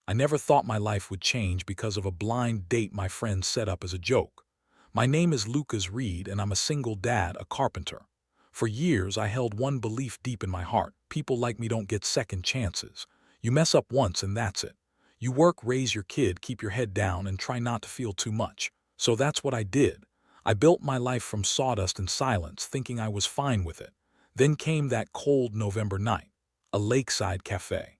I never thought my life would change because of a blind date my friends set up as a joke. My name is Lucas Reed, and I'm a single dad, a carpenter. For years, I held one belief deep in my heart: people like me don't get second chances. You mess up once and that's it. You work, raise your kid, keep your head down, and try not to feel too much. So that's what I did. I built my life from sawdust and silence, thinking I was fine with it. Then came that cold November night, a lakeside cafe.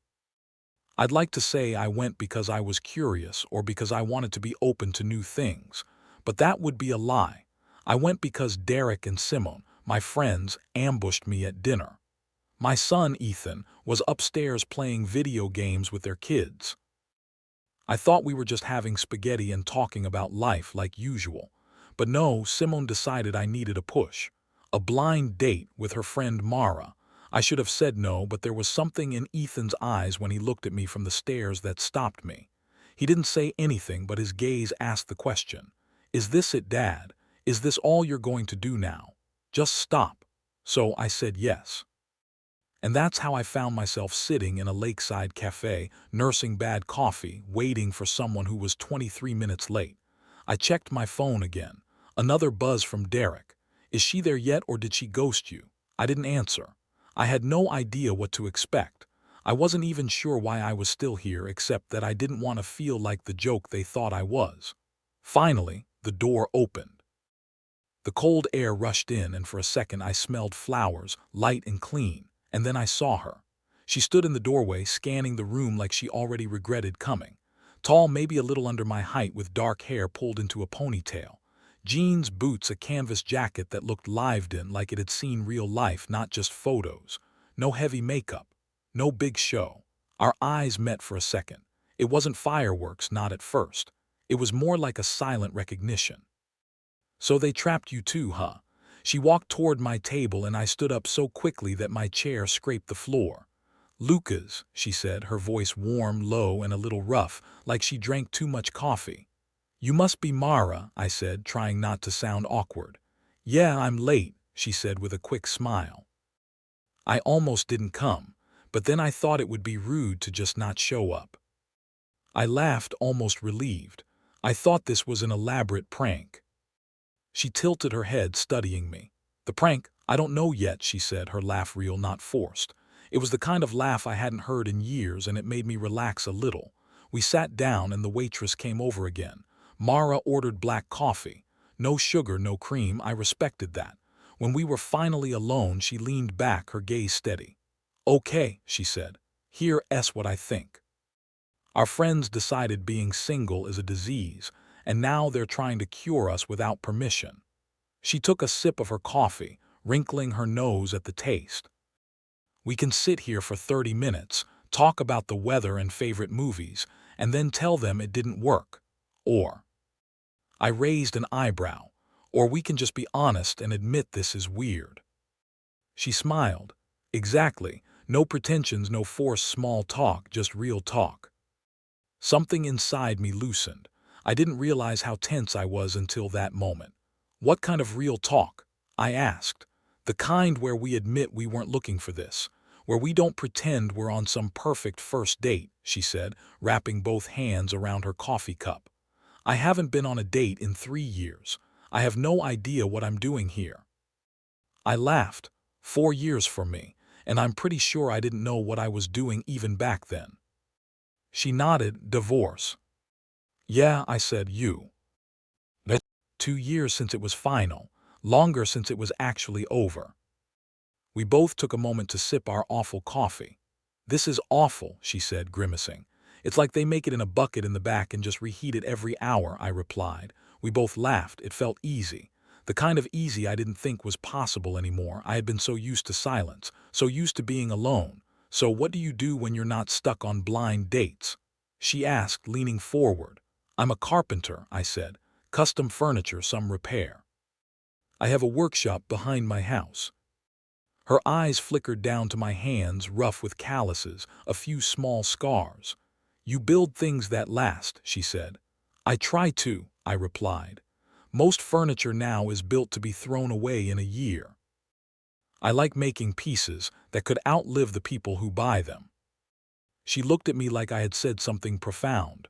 I'd like to say I went because I was curious or because I wanted to be open to new things, but that would be a lie. I went because Derek and Simone, my friends, ambushed me at dinner. My son, Ethan, was upstairs playing video games with their kids. I thought we were just having spaghetti and talking about life like usual. But no, Simone decided I needed a push. A blind date with her friend Mara. I should have said no, but there was something in Ethan's eyes when he looked at me from the stairs that stopped me. He didn't say anything, but his gaze asked the question. Is this it, Dad? Is this all you're going to do now? Just stop. So I said yes. And that's how I found myself sitting in a lakeside cafe, nursing bad coffee, waiting for someone who was 23 minutes late. I checked my phone again. Another buzz from Derek. Is she there yet, or did she ghost you? I didn't answer. I had no idea what to expect. I wasn't even sure why I was still here, except that I didn't want to feel like the joke they thought I was. Finally, the door opened. The cold air rushed in, and for a second I smelled flowers, light and clean. And then I saw her. She stood in the doorway, scanning the room like she already regretted coming. Tall, maybe a little under my height, with dark hair pulled into a ponytail. Jeans, boots, a canvas jacket that looked lived in, like it had seen real life, not just photos. No heavy makeup. No big show. Our eyes met for a second. It wasn't fireworks, not at first. It was more like a silent recognition. So they trapped you too, huh? She walked toward my table, and I stood up so quickly that my chair scraped the floor. Lucas, she said, her voice warm, low, and a little rough, like she drank too much coffee. You must be Mara, I said, trying not to sound awkward. Yeah, I'm late, she said with a quick smile. I almost didn't come, but then I thought it would be rude to just not show up. I laughed, almost relieved. I thought this was an elaborate prank. She tilted her head, studying me. The prank? I don't know yet, she said, her laugh real, not forced. It was the kind of laugh I hadn't heard in years, and it made me relax a little. We sat down, and the waitress came over again. Mara ordered black coffee. No sugar, no cream. I respected that. When we were finally alone, she leaned back, her gaze steady. Okay, she said. Here's what I think. Our friends decided being single is a disease, and now they're trying to cure us without permission. She took a sip of her coffee, wrinkling her nose at the taste. We can sit here for 30 minutes, talk about the weather and favorite movies, and then tell them it didn't work. Or, I raised an eyebrow, or we can just be honest and admit this is weird. She smiled. Exactly. No pretensions, no forced small talk, just real talk. Something inside me loosened. I didn't realize how tense I was until that moment. What kind of real talk? I asked. The kind where we admit we weren't looking for this, where we don't pretend we're on some perfect first date, she said, wrapping both hands around her coffee cup. I haven't been on a date in 3 years. I have no idea what I'm doing here. I laughed. 4 years for me, and I'm pretty sure I didn't know what I was doing even back then. She nodded. Divorce. Yeah, I said. You. That's 2 years since it was final, longer since it was actually over. We both took a moment to sip our awful coffee. This is awful, she said, grimacing. It's like they make it in a bucket in the back and just reheat it every hour, I replied. We both laughed. It felt easy. The kind of easy I didn't think was possible anymore. I had been so used to silence, so used to being alone. So what do you do when you're not stuck on blind dates? She asked, leaning forward. I'm a carpenter, I said. Custom furniture, some repair. I have a workshop behind my house. Her eyes flickered down to my hands, rough with calluses, a few small scars. You build things that last, she said. I try to, I replied. Most furniture now is built to be thrown away in a year. I like making pieces that could outlive the people who buy them. She looked at me like I had said something profound.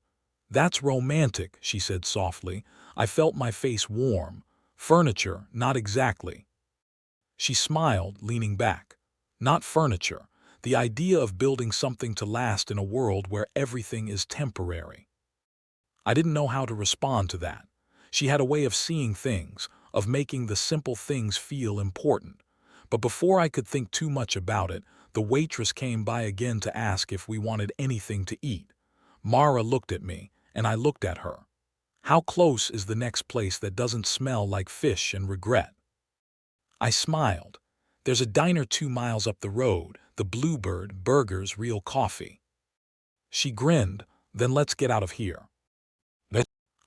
"That's romantic," she said softly. I felt my face warm. "Furniture, not exactly." She smiled, leaning back. "Not furniture. The idea of building something to last in a world where everything is temporary." I didn't know how to respond to that. She had a way of seeing things, of making the simple things feel important. But before I could think too much about it, the waitress came by again to ask if we wanted anything to eat. Mara looked at me, and I looked at her. "How close is the next place that doesn't smell like fish and regret?" I smiled. "There's a diner 2 miles up the road, the Bluebird, burgers, real coffee." She grinned. "Then let's get out of here."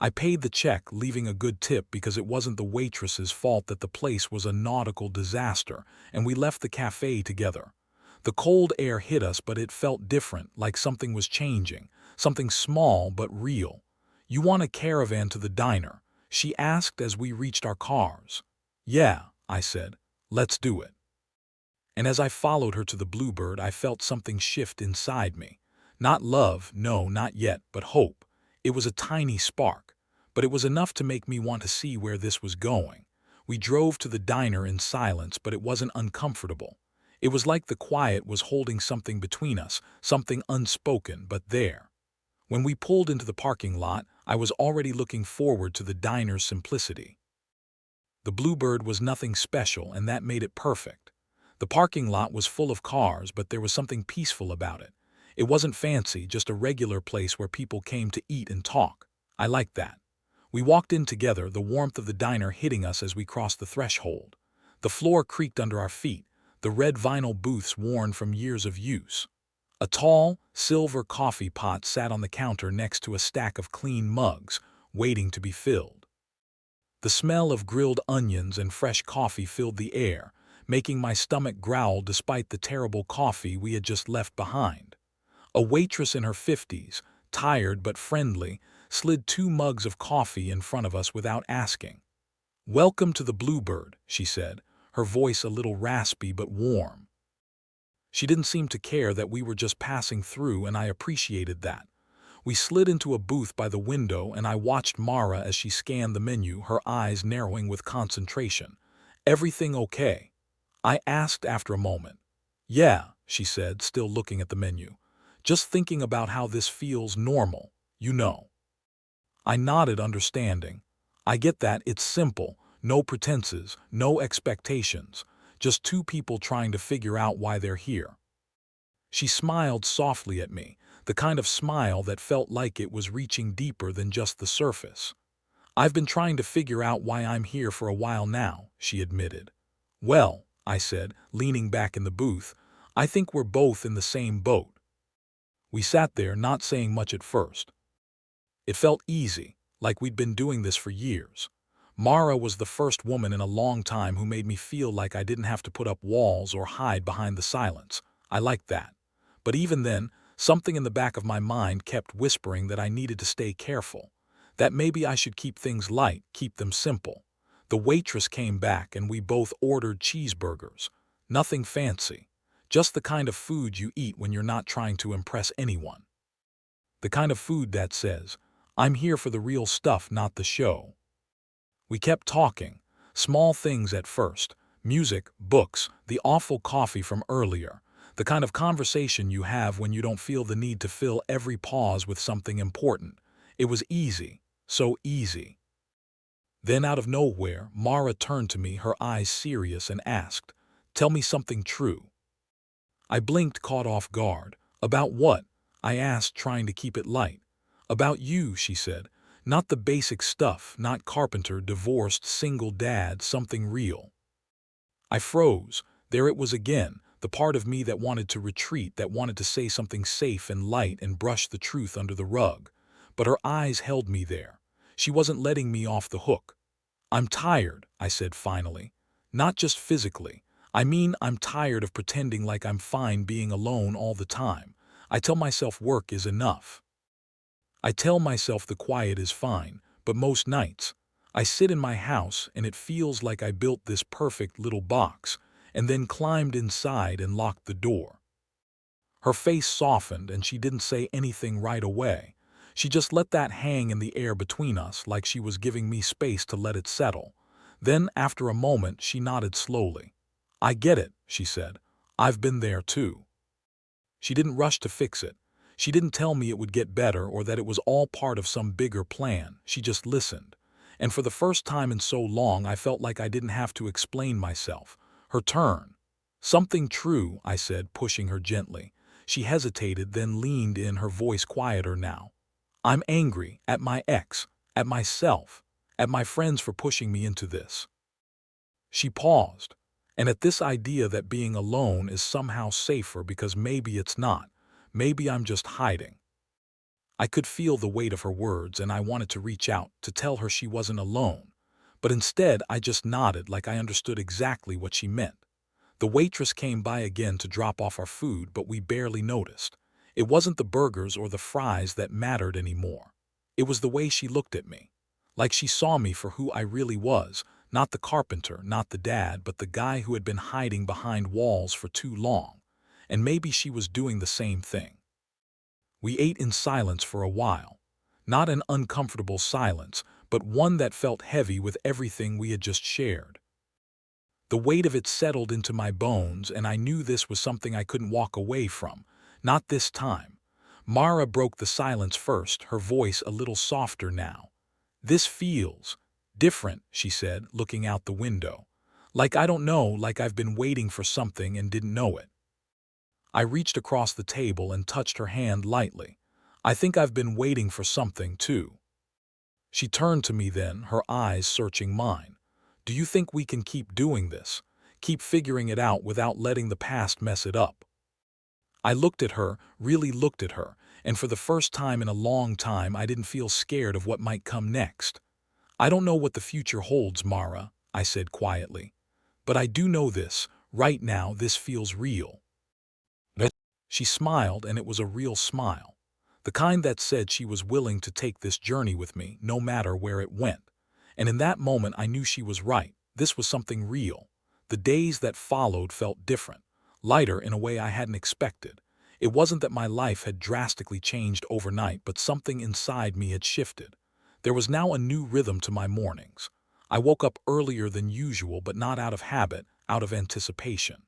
I paid the check, leaving a good tip because it wasn't the waitress's fault that the place was a nautical disaster, and we left the cafe together. The cold air hit us, but it felt different, like something was changing, something small but real. "You want a caravan to the diner?" she asked as we reached our cars. "Yeah," I said. "Let's do it." And as I followed her to the Bluebird, I felt something shift inside me. Not love, no, not yet, but hope. It was a tiny spark, but it was enough to make me want to see where this was going. We drove to the diner in silence, but it wasn't uncomfortable. It was like the quiet was holding something between us, something unspoken, but there. When we pulled into the parking lot, I was already looking forward to the diner's simplicity. The Bluebird was nothing special, and that made it perfect. The parking lot was full of cars, but there was something peaceful about it. It wasn't fancy, just a regular place where people came to eat and talk. I liked that. We walked in together, the warmth of the diner hitting us as we crossed the threshold. The floor creaked under our feet, the red vinyl booths worn from years of use. A tall, silver coffee pot sat on the counter next to a stack of clean mugs, waiting to be filled. The smell of grilled onions and fresh coffee filled the air, making my stomach growl despite the terrible coffee we had just left behind. A waitress in her 50s, tired but friendly, slid 2 mugs of coffee in front of us without asking. "Welcome to the Bluebird," she said, her voice a little raspy but warm. She didn't seem to care that we were just passing through, and I appreciated that. We slid into a booth by the window, and I watched Mara as she scanned the menu, her eyes narrowing with concentration. "Everything okay?" I asked after a moment. "Yeah," she said, still looking at the menu. "Just thinking about how this feels normal, you know." I nodded, understanding. "I get that. It's simple, no pretenses, no expectations, just two people trying to figure out why they're here." She smiled softly at me, the kind of smile that felt like it was reaching deeper than just the surface. "I've been trying to figure out why I'm here for a while now," she admitted. "Well," I said, leaning back in the booth, "I think we're both in the same boat." We sat there, not saying much at first. It felt easy, like we'd been doing this for years. Mara was the first woman in a long time who made me feel like I didn't have to put up walls or hide behind the silence. I liked that. But even then, something in the back of my mind kept whispering that I needed to stay careful, that maybe I should keep things light, keep them simple. The waitress came back and we both ordered cheeseburgers. Nothing fancy. Just the kind of food you eat when you're not trying to impress anyone. The kind of food that says, "I'm here for the real stuff, not the show." We kept talking. Small things at first. Music, books, the awful coffee from earlier. The kind of conversation you have when you don't feel the need to fill every pause with something important. It was easy. So easy. Then out of nowhere, Mara turned to me, her eyes serious, and asked, "Tell me something true." I blinked, caught off guard. "About what?" I asked, trying to keep it light. "About you," she said. "Not the basic stuff, not carpenter, divorced, single dad, something real." I froze. There it was again, the part of me that wanted to retreat, that wanted to say something safe and light and brush the truth under the rug. But her eyes held me there. She wasn't letting me off the hook. "I'm tired," I said finally. "Not just physically. I mean, I'm tired of pretending like I'm fine being alone all the time. I tell myself work is enough. I tell myself the quiet is fine, but most nights, I sit in my house and it feels like I built this perfect little box and then climbed inside and locked the door." Her face softened and she didn't say anything right away. She just let that hang in the air between us like she was giving me space to let it settle. Then, after a moment, she nodded slowly. "I get it," she said. "I've been there too." She didn't rush to fix it. She didn't tell me it would get better or that it was all part of some bigger plan. She just listened. And for the first time in so long, I felt like I didn't have to explain myself. Her turn. "Something true," I said, pushing her gently. She hesitated, then leaned in, her voice quieter now. "I'm angry at my ex, at myself, at my friends for pushing me into this." She paused, and at this idea that being alone is somehow safer because maybe it's not. Maybe I'm just hiding. I could feel the weight of her words and I wanted to reach out to tell her she wasn't alone. But instead I just nodded like I understood exactly what she meant. The waitress came by again to drop off our food, but we barely noticed. It wasn't the burgers or the fries that mattered anymore. It was the way she looked at me. Like she saw me for who I really was, not the carpenter, not the dad, but the guy who had been hiding behind walls for too long. And maybe she was doing the same thing. We ate in silence for a while. Not an uncomfortable silence, but one that felt heavy with everything we had just shared. The weight of it settled into my bones, and I knew this was something I couldn't walk away from. Not this time. Mara broke the silence first, her voice a little softer now. "This feels different," she said, looking out the window. "Like I don't know, like I've been waiting for something and didn't know it." I reached across the table and touched her hand lightly. "I think I've been waiting for something, too." She turned to me then, her eyes searching mine. "Do you think we can keep doing this? Keep figuring it out without letting the past mess it up?" I looked at her, really looked at her, and for the first time in a long time I didn't feel scared of what might come next. "I don't know what the future holds, Mara," I said quietly. "But I do know this, right now this feels real." She smiled, and it was a real smile. The kind that said she was willing to take this journey with me, no matter where it went. And in that moment I knew she was right. This was something real. The days that followed felt different, lighter in a way I hadn't expected. It wasn't that my life had drastically changed overnight, but something inside me had shifted. There was now a new rhythm to my mornings. I woke up earlier than usual, but not out of habit, out of anticipation.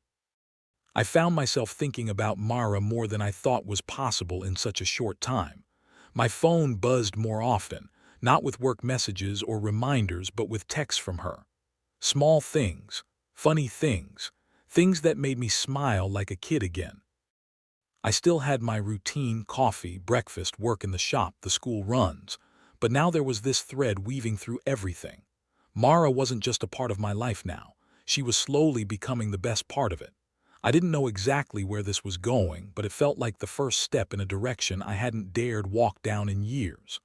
I found myself thinking about Mara more than I thought was possible in such a short time. My phone buzzed more often, not with work messages or reminders, but with texts from her. Small things, funny things, things that made me smile like a kid again. I still had my routine: coffee, breakfast, work in the shop, the school runs. But now there was this thread weaving through everything. Mara wasn't just a part of my life now. She was slowly becoming the best part of it. I didn't know exactly where this was going, but it felt like the first step in a direction I hadn't dared walk down in years.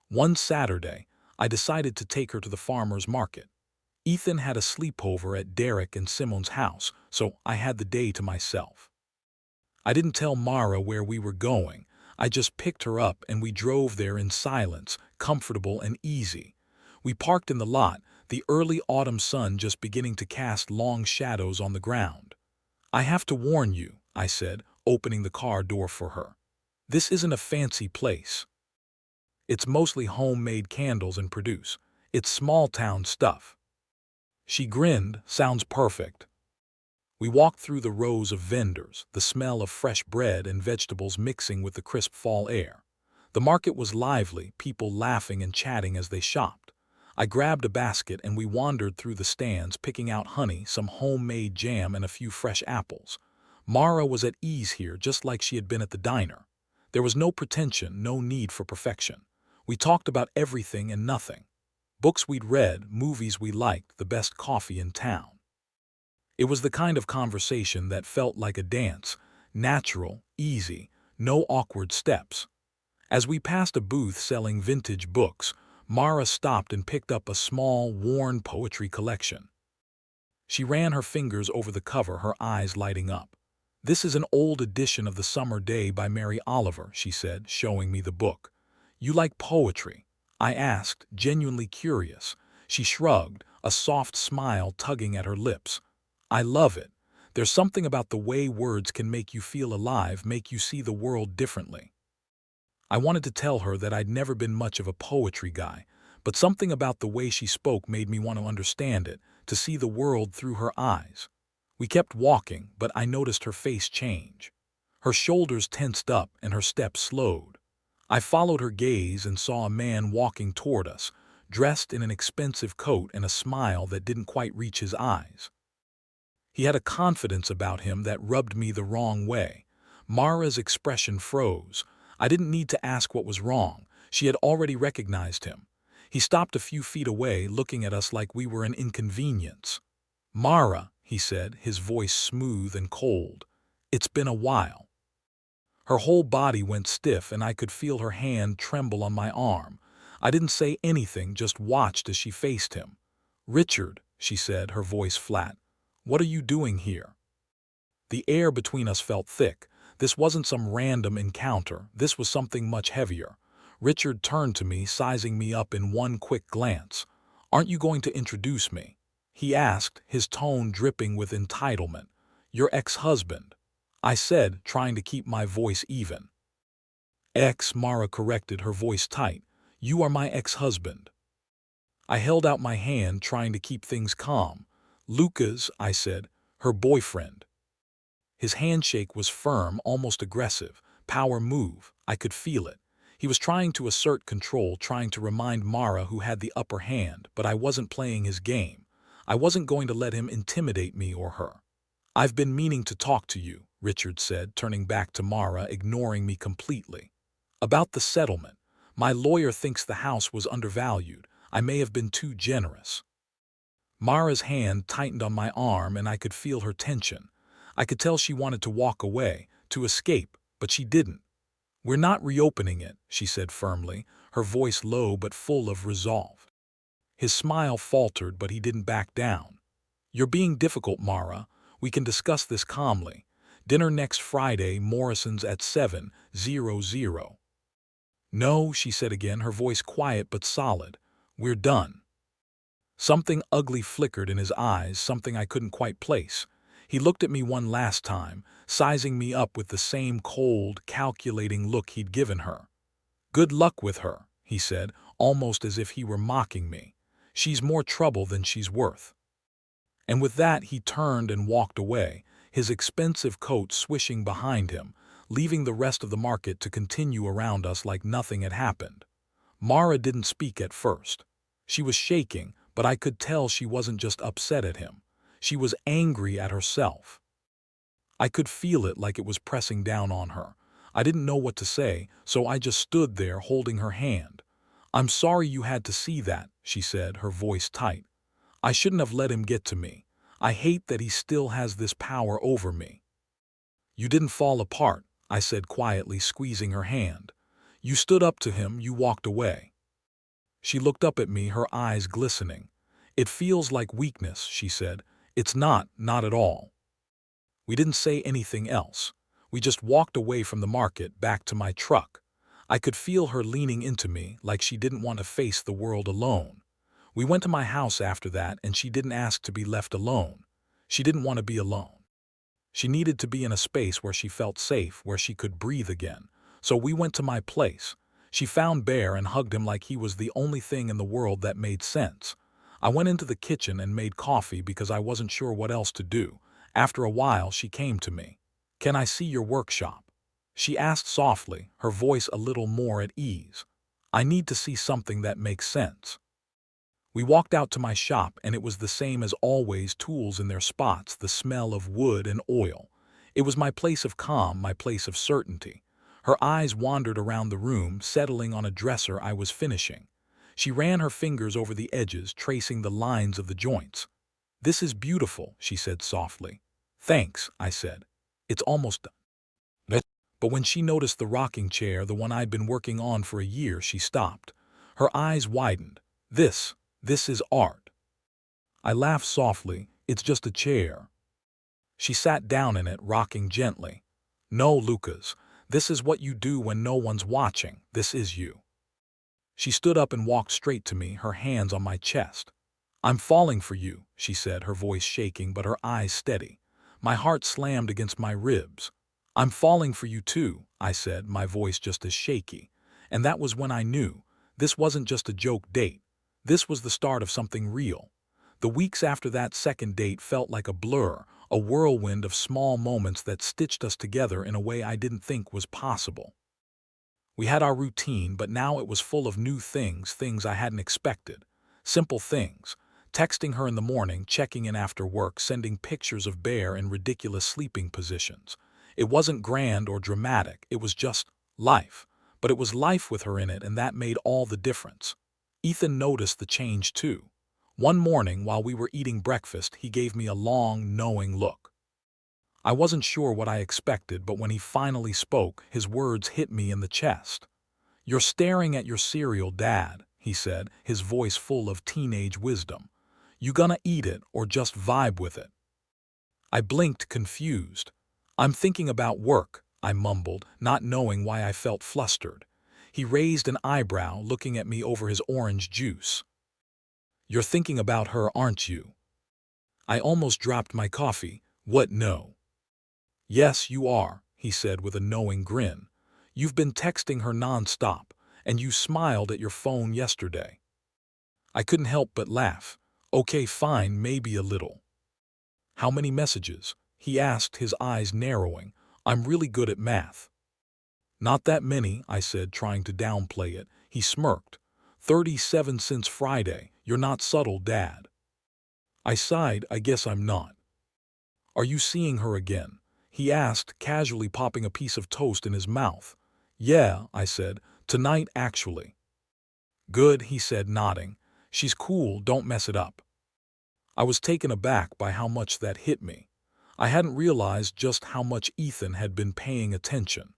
One Saturday, I decided to take her to the farmer's market. Ethan had a sleepover at Derek and Simone's house, so I had the day to myself. I didn't tell Mara where we were going. I just picked her up and we drove there in silence, comfortable and easy. We parked in the lot, the early autumn sun just beginning to cast long shadows on the ground. "I have to warn you," I said, opening the car door for her. "This isn't a fancy place. It's mostly homemade candles and produce. It's small-town stuff." She grinned. "Sounds perfect." We walked through the rows of vendors, the smell of fresh bread and vegetables mixing with the crisp fall air. The market was lively, people laughing and chatting as they shopped. I grabbed a basket and we wandered through the stands, picking out honey, some homemade jam, and a few fresh apples. Mara was at ease here, just like she had been at the diner. There was no pretension, no need for perfection. We talked about everything and nothing. Books we'd read, movies we liked, the best coffee in town. It was the kind of conversation that felt like a dance, natural, easy, no awkward steps. As we passed a booth selling vintage books, Mara stopped and picked up a small, worn poetry collection. She ran her fingers over the cover, her eyes lighting up. "This is an old edition of The Summer Day by Mary Oliver," she said, showing me the book. "You like poetry?" I asked, genuinely curious. She shrugged, a soft smile tugging at her lips. "I love it. There's something about the way words can make you feel alive, make you see the world differently. I wanted to tell her that I'd never been much of a poetry guy, but something about the way she spoke made me want to understand it, to see the world through her eyes. We kept walking, but I noticed her face change. Her shoulders tensed up and her steps slowed. I followed her gaze and saw a man walking toward us, dressed in an expensive coat and a smile that didn't quite reach his eyes. He had a confidence about him that rubbed me the wrong way. Mara's expression froze. I didn't need to ask what was wrong. She had already recognized him. He stopped a few feet away, looking at us like we were an inconvenience. "Mara," he said, his voice smooth and cold. "It's been a while." Her whole body went stiff and I could feel her hand tremble on my arm. I didn't say anything, just watched as she faced him. "Richard," she said, her voice flat, "what are you doing here?" The air between us felt thick. This wasn't some random encounter. This was something much heavier. Richard turned to me, sizing me up in one quick glance. "Aren't you going to introduce me?" he asked, his tone dripping with entitlement. "Your ex-husband," I said, trying to keep my voice even. "Ex," Mara corrected, her voice tight. "You are my ex-husband." I held out my hand, trying to keep things calm. "Lucas," I said, "her boyfriend." His handshake was firm, almost aggressive. Power move. I could feel it. He was trying to assert control, trying to remind Mara who had the upper hand, but I wasn't playing his game. I wasn't going to let him intimidate me or her. "I've been meaning to talk to you," Richard said, turning back to Mara, ignoring me completely. "About the settlement. My lawyer thinks the house was undervalued. I may have been too generous." Mara's hand tightened on my arm and I could feel her tension. I could tell she wanted to walk away, to escape, but she didn't. "We're not reopening it," she said firmly, her voice low but full of resolve. His smile faltered, but he didn't back down. "You're being difficult, Mara. We can discuss this calmly. Dinner next Friday, Morrison's at 7:00. "No," she said again, her voice quiet but solid. "We're done." Something ugly flickered in his eyes, something I couldn't quite place. He looked at me one last time, sizing me up with the same cold, calculating look he'd given her. "Good luck with her," he said, almost as if he were mocking me. "She's more trouble than she's worth." And with that he turned and walked away, his expensive coat swishing behind him, leaving the rest of the market to continue around us like nothing had happened. Mara didn't speak at first. She was shaking, but I could tell she wasn't just upset at him. She was angry at herself. I could feel it, like it was pressing down on her. I didn't know what to say, so I just stood there holding her hand. "I'm sorry you had to see that," she said, her voice tight. "I shouldn't have let him get to me. I hate that he still has this power over me." "You didn't fall apart," I said quietly, squeezing her hand. "You stood up to him, you walked away." She looked up at me, her eyes glistening. "It feels like weakness," she said. "It's not at all." We didn't say anything else. We just walked away from the market, back to my truck. I could feel her leaning into me, like she didn't want to face the world alone. We went to my house after that, and she didn't ask to be left alone. She didn't want to be alone. She needed to be in a space where she felt safe, where she could breathe again. So we went to my place. She found Bear and hugged him like he was the only thing in the world that made sense. I went into the kitchen and made coffee because I wasn't sure what else to do. After a while, she came to me. "Can I see your workshop?" she asked softly, her voice a little more at ease. "I need to see something that makes sense." We walked out to my shop, and it was the same as always, tools in their spots, the smell of wood and oil. It was my place of calm, my place of certainty. Her eyes wandered around the room, settling on a dresser I was finishing. She ran her fingers over the edges, tracing the lines of the joints. "This is beautiful," she said softly. "Thanks," I said. "It's almost done." But when she noticed the rocking chair, the one I'd been working on for a year, she stopped. Her eyes widened. This is art." I laughed softly. "It's just a chair." She sat down in it, rocking gently. "No, Lucas, this is what you do when no one's watching. This is you." She stood up and walked straight to me, her hands on my chest. "I'm falling for you," she said, her voice shaking but her eyes steady. My heart slammed against my ribs. "I'm falling for you too," I said, my voice just as shaky. And that was when I knew. This wasn't just a joke date. This was the start of something real. The weeks after that second date felt like a blur, a whirlwind of small moments that stitched us together in a way I didn't think was possible. We had our routine, but now it was full of new things, things I hadn't expected. Simple things. Texting her in the morning, checking in after work, sending pictures of Bear in ridiculous sleeping positions. It wasn't grand or dramatic, it was just life. But it was life with her in it, and that made all the difference. Ethan noticed the change too. One morning, while we were eating breakfast, he gave me a long, knowing look. I wasn't sure what I expected, but when he finally spoke, his words hit me in the chest. "You're staring at your cereal, Dad," he said, his voice full of teenage wisdom. "You gonna eat it or just vibe with it?" I blinked, confused. "I'm thinking about work," I mumbled, not knowing why I felt flustered. He raised an eyebrow, looking at me over his orange juice. "You're thinking about her, aren't you?" I almost dropped my coffee. "What, no?" "Yes, you are," he said with a knowing grin. "You've been texting her non-stop, and you smiled at your phone yesterday." I couldn't help but laugh. "Okay, fine, maybe a little." "How many messages?" he asked, his eyes narrowing. "I'm really good at math." "Not that many," I said, trying to downplay it. He smirked. 37 since Friday. You're not subtle, Dad." I sighed. "I guess I'm not." "Are you seeing her again?" he asked, casually popping a piece of toast in his mouth. "Yeah," I said. "Tonight, actually." "Good," he said, nodding. "She's cool, don't mess it up." I was taken aback by how much that hit me. I hadn't realized just how much Ethan had been paying attention.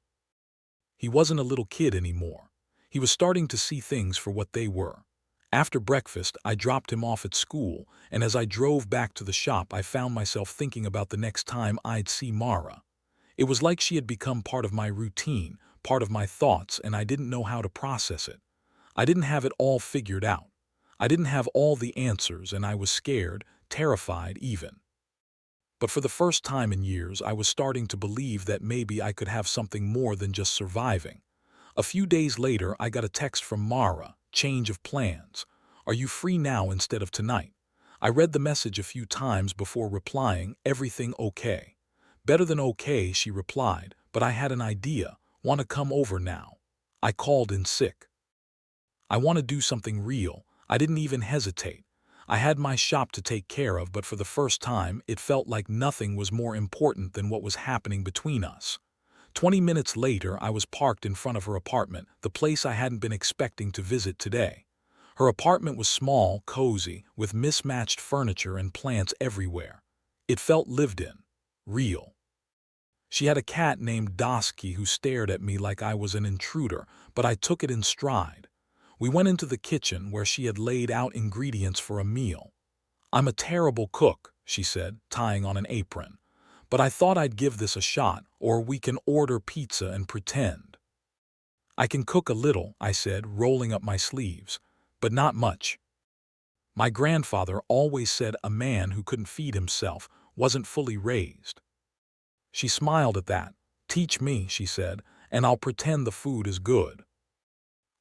He wasn't a little kid anymore. He was starting to see things for what they were. After breakfast, I dropped him off at school, and as I drove back to the shop, I found myself thinking about the next time I'd see Mara. It was like she had become part of my routine, part of my thoughts, and I didn't know how to process it. I didn't have it all figured out. I didn't have all the answers, and I was scared, terrified even. But for the first time in years, I was starting to believe that maybe I could have something more than just surviving. A few days later, I got a text from Mara, change of plans. "Are you free now instead of tonight?" I read the message a few times before replying, "Everything okay?" "Better than okay," she replied, "but I had an idea. Want to come over now?" I called in sick. "I want to do something real." I didn't even hesitate. I had my shop to take care of, but for the first time, it felt like nothing was more important than what was happening between us. 20 minutes later, I was parked in front of her apartment, the place I hadn't been expecting to visit today. Her apartment was small, cozy, with mismatched furniture and plants everywhere. It felt lived in, real. She had a cat named Dosky who stared at me like I was an intruder, but I took it in stride. We went into the kitchen where she had laid out ingredients for a meal. "I'm a terrible cook," she said, tying on an apron. "But I thought I'd give this a shot, or we can order pizza and pretend." "I can cook a little," I said, rolling up my sleeves. "But not much. My grandfather always said a man who couldn't feed himself wasn't fully raised." She smiled at that. "Teach me," she said, "and I'll pretend the food is good."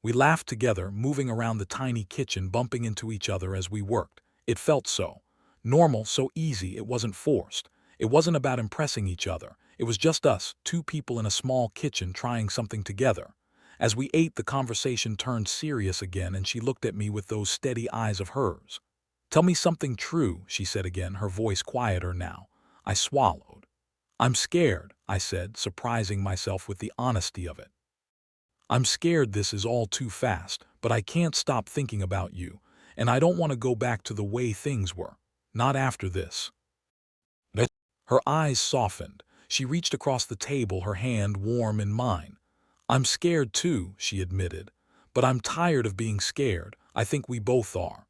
We laughed together, moving around the tiny kitchen, bumping into each other as we worked. It felt so normal, so easy, it wasn't forced. It wasn't about impressing each other. It was just us, two people in a small kitchen trying something together. As we ate, the conversation turned serious again, and she looked at me with those steady eyes of hers. "Tell me something true," she said again, her voice quieter now. I swallowed. "I'm scared," I said, surprising myself with the honesty of it. "I'm scared this is all too fast, but I can't stop thinking about you, and I don't want to go back to the way things were. Not after this." Her eyes softened. She reached across the table, her hand warm in mine. "I'm scared too," she admitted. "But I'm tired of being scared. I think we both are."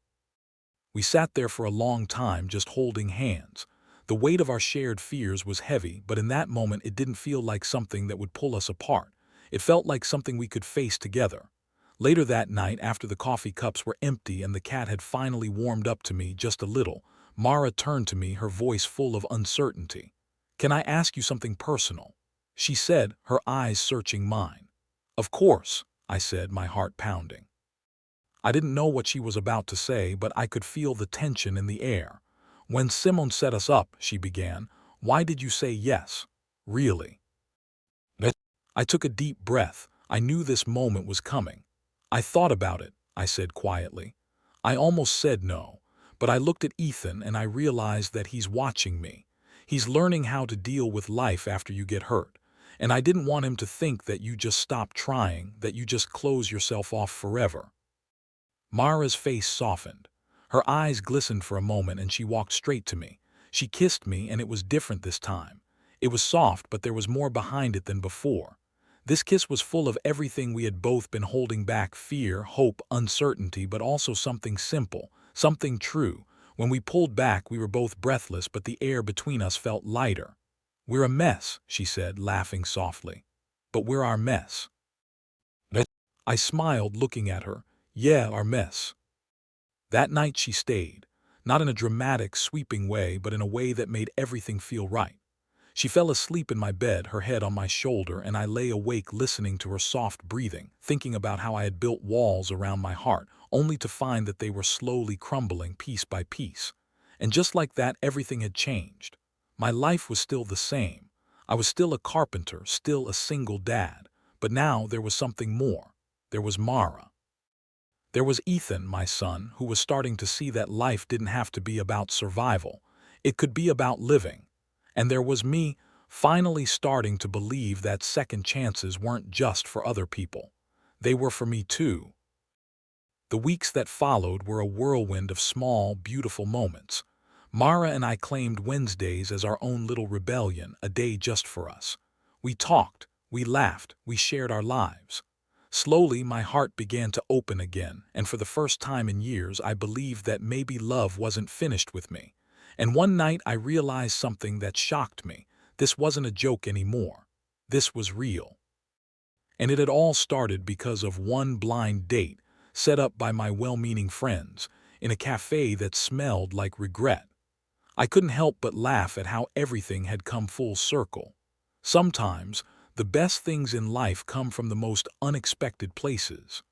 We sat there for a long time, just holding hands. The weight of our shared fears was heavy, but in that moment it didn't feel like something that would pull us apart. It felt like something we could face together. Later that night, after the coffee cups were empty and the cat had finally warmed up to me just a little, Mara turned to me, her voice full of uncertainty. "Can I ask you something personal?" she said, her eyes searching mine. "Of course," I said, my heart pounding. I didn't know what she was about to say, but I could feel the tension in the air. "When Simone set us up," she began, "why did you say yes? Really?" That- I took a deep breath. I knew this moment was coming. "I thought about it," I said quietly. "I almost said no, but I looked at Ethan and I realized that he's watching me. He's learning how to deal with life after you get hurt. And I didn't want him to think that you just stop trying, that you just close yourself off forever." Mara's face softened. Her eyes glistened for a moment and she walked straight to me. She kissed me, and it was different this time. It was soft, but there was more behind it than before. This kiss was full of everything we had both been holding back: fear, hope, uncertainty, but also something simple, something true. When we pulled back, we were both breathless, but the air between us felt lighter. "We're a mess," she said, laughing softly. "But we're our mess." I smiled, looking at her. "Yeah, our mess." That night she stayed, not in a dramatic, sweeping way, but in a way that made everything feel right. She fell asleep in my bed, her head on my shoulder, and I lay awake listening to her soft breathing, thinking about how I had built walls around my heart, only to find that they were slowly crumbling piece by piece. And just like that, everything had changed. My life was still the same. I was still a carpenter, still a single dad. But now there was something more. There was Mara. There was Ethan, my son, who was starting to see that life didn't have to be about survival. It could be about living. And there was me, finally starting to believe that second chances weren't just for other people. They were for me too. The weeks that followed were a whirlwind of small, beautiful moments. Mara and I claimed Wednesdays as our own little rebellion, a day just for us. We talked, we laughed, we shared our lives. Slowly, my heart began to open again, and for the first time in years, I believed that maybe love wasn't finished with me. And one night, I realized something that shocked me. This wasn't a joke anymore. This was real. And it had all started because of one blind date set up by my well-meaning friends in a café that smelled like regret. I couldn't help but laugh at how everything had come full circle. Sometimes, the best things in life come from the most unexpected places.